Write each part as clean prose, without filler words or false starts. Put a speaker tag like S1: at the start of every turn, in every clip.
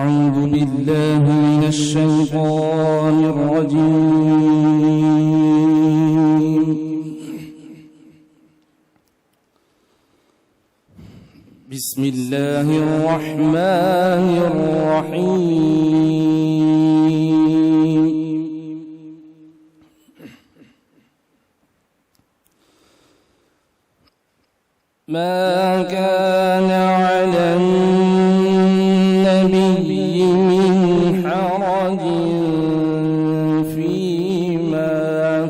S1: أعوذ بالله من الشيطان الرجيم. بسم الله الرحمن الرحيم. ما كان على النبي من حرج فيما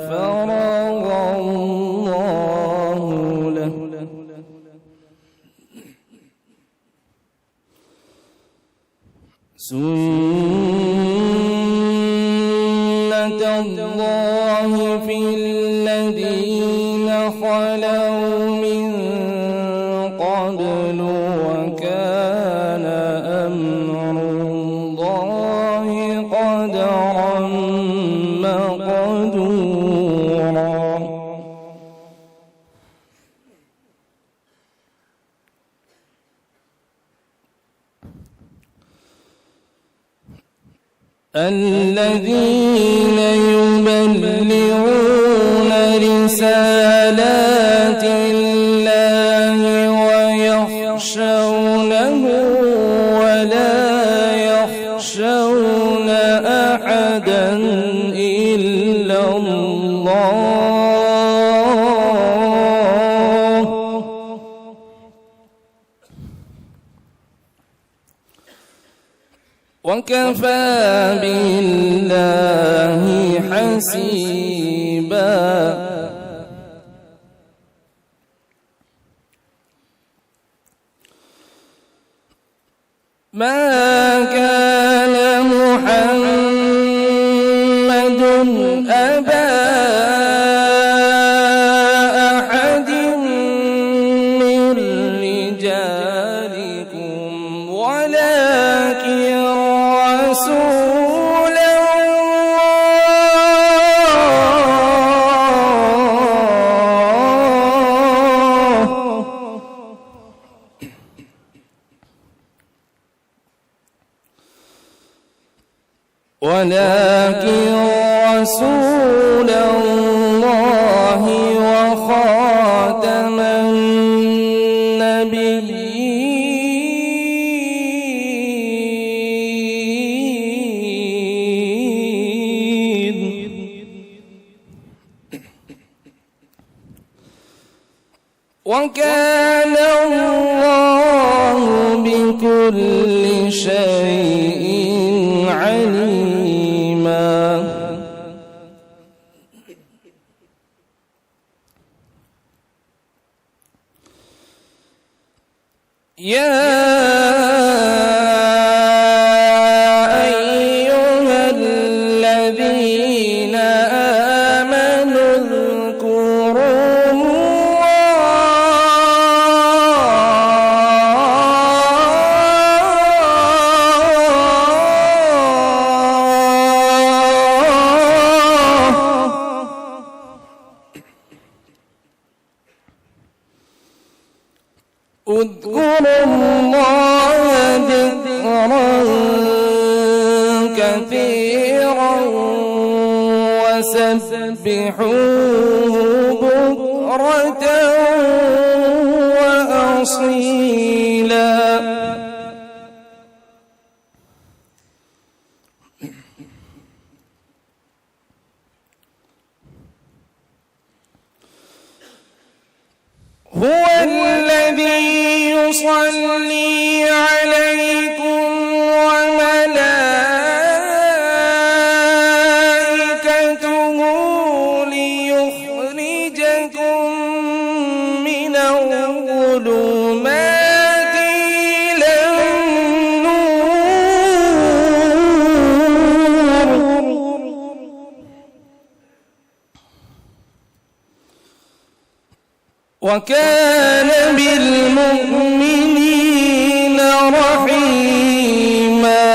S1: فرض الله له سنة الله في الذين خلوا من قبل وكان أمر الله قدرا مقدورا. الذين يبلغون رسالات الله ويخشونه ولا يخشون أحدا إلا الله وكفى بالله حسيبا. ما كان محمد أبا أحد من رجالكم ولكن رسول الله وخاتم النبيين وكان الله بكل شيء عليما. يا أيها الذين آمنوا اذكروا اذكروا الله ذكرا كثيرا وسبحوه بكرة وأصيلا. هو الذي يصلي عليكم وملائكته ليخرجكم من الظلمات إلى النور وكان بالمؤمنين رحيما.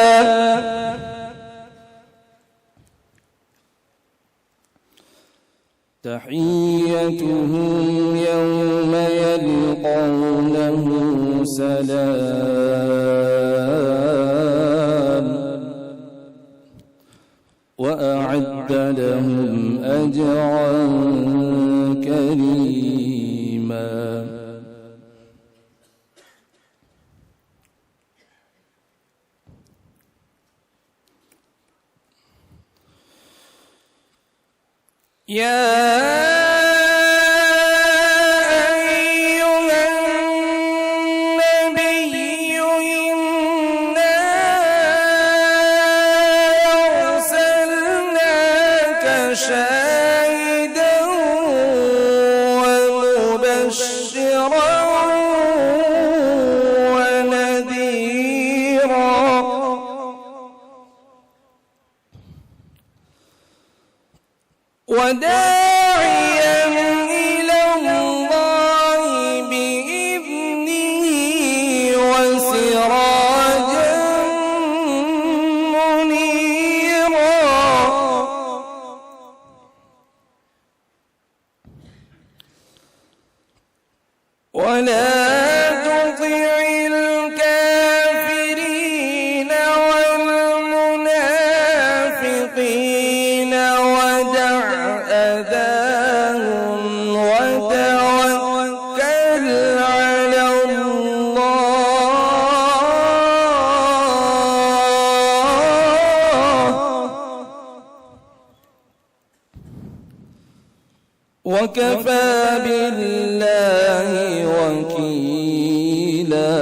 S1: تحيتهم يوم يلقونه سلام شاهدا ومبشرا ونذيرا وداعيا إلى الله بإذنه وسراجا منيرا ولا تطع الكافرين والمنافقين ودع أذاهم وتوكل على الله وكفى بالله وكيلا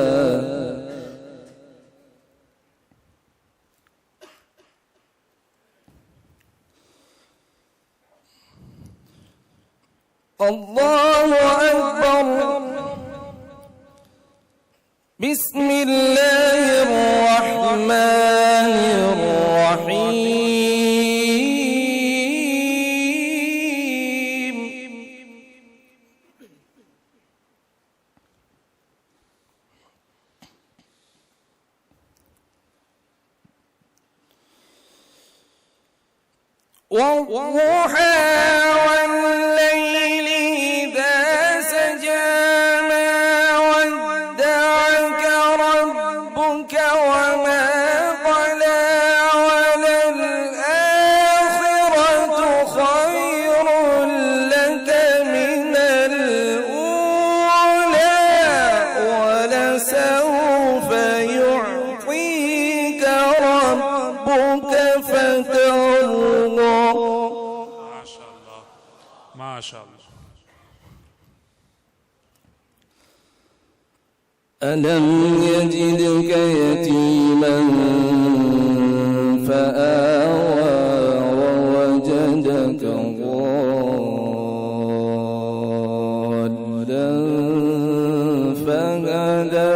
S1: الله أكبر بسم الله الرحمن الرحيم والضحى والليل إذا سجى ما ودعك ربك وما قلى وللآخرة خير لك من الأولى ولسوف يعطيك ربك فترضى.
S2: ما شاء الله.
S1: ألم يجدك يتيما فآوى ووجدك ضالا فهدى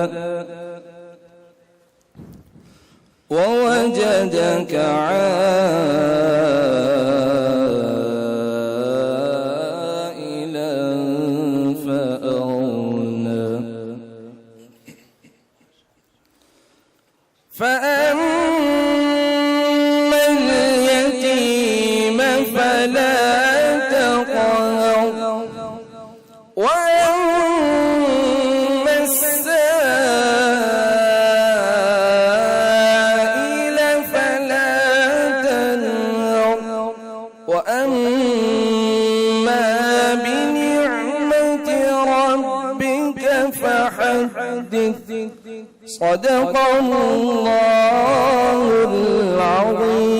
S1: ووجدك عائلا فأغنى فأما اليتيم فلا تقهر وأما السائل فلا تنهر وأما بنعمة ربك فحدث. صدق الله العظيم.